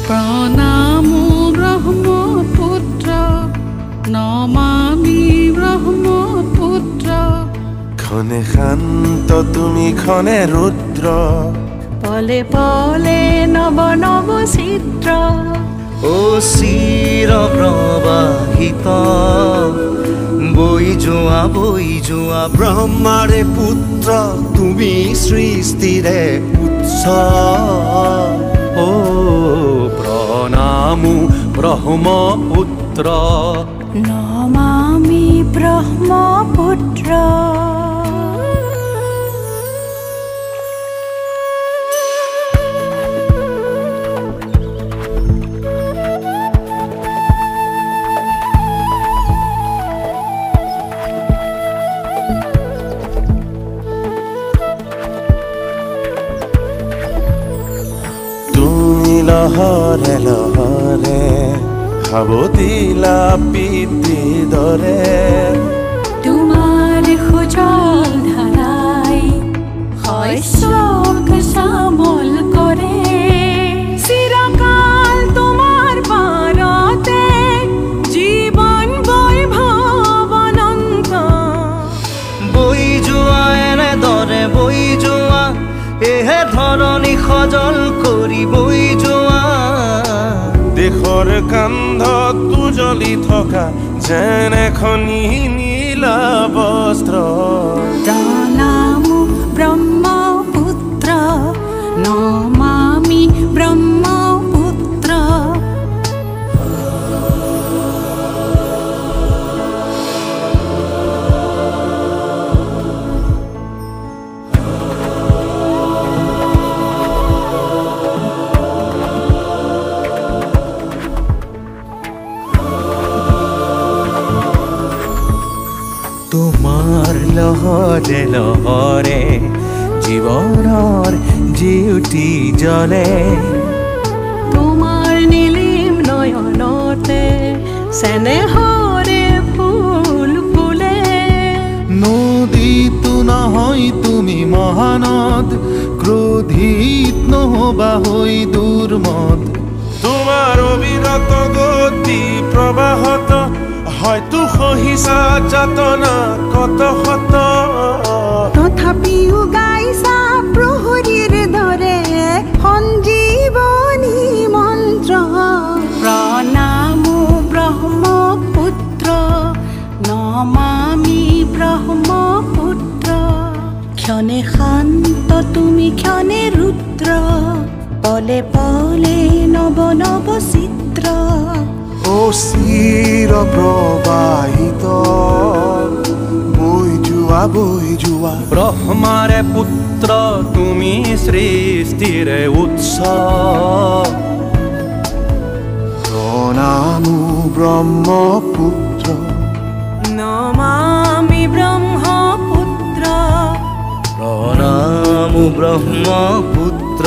প্ৰণামো ব্ৰহ্মপুত্ৰ নমামি ব্ৰহ্মপুত্ৰ ক্ষণে শান্ত তুমি ক্ষণে ৰুদ্ৰ পলে পলে নব নব চিত্ৰ ও চিৰ প্ৰবাহিত বৈ যোৱা ব্ৰহ্মাৰে পুত্ৰ তুমি সৃষ্টিৰে উৎস ও প্ৰণামো ব্ৰহ্মপুত্ৰ নমামি ব্ৰহ্মপুত্ৰ লহৰে লহৰে সাৱতিলা পিতৃৰ দৰে তোমাৰ সুজল ধাৰাই শস্যক শ্যামল কৰে চিৰকাল তোমাৰ পাৰতে জীৱন বৈভৱ অনন্ত বৈ যোৱা এনেদৰে বৈ যোৱা এহে ধৰণী সজল কৰি বৈ যোৱা দেশৰ কান্ধত উজলি থকা যেন এখনি নীলা বস্ত্ৰ প্ৰণামো ব্ৰহ্মপুত্ৰ নমামি ব্ৰহ্মপুত্ৰ তোমাৰ লহৰে লহৰে জীৱনৰ জিউতি জ্বলে তোমাৰ নীলিম নয়নতে চেনেহৰে ফুল ফুলে নদীতো নহয় তুমি মহানদ ক্ৰোধিত নহবা হৈ দুৰ্মদ তোমাৰ অবিৰত গতি প্ৰবাহত হয়তো সহিছা যাতনা কত শত তথাপিও গাইছা প্ৰহৰীৰ দৰে সঞ্জীৱনী মন্ত্ৰ প্ৰণামো ব্ৰহ্মপুত্ৰ নমামি ব্ৰহ্মপুত্ৰ ক্ষণে শান্ত তুমি ক্ষণে ৰুদ্ৰ পলে পলে নব নব চিত্ৰ ও চিৰ প্ৰবাহিত বৈ যোৱা ব্ৰহ্মাৰে পুত্ৰ তুমি সৃষ্টিৰে উৎস প্ৰণামো ব্ৰহ্মপুত্ৰ নমামি ব্ৰহ্মপুত্ৰ প্ৰণামো ব্ৰহ্মপুত্ৰ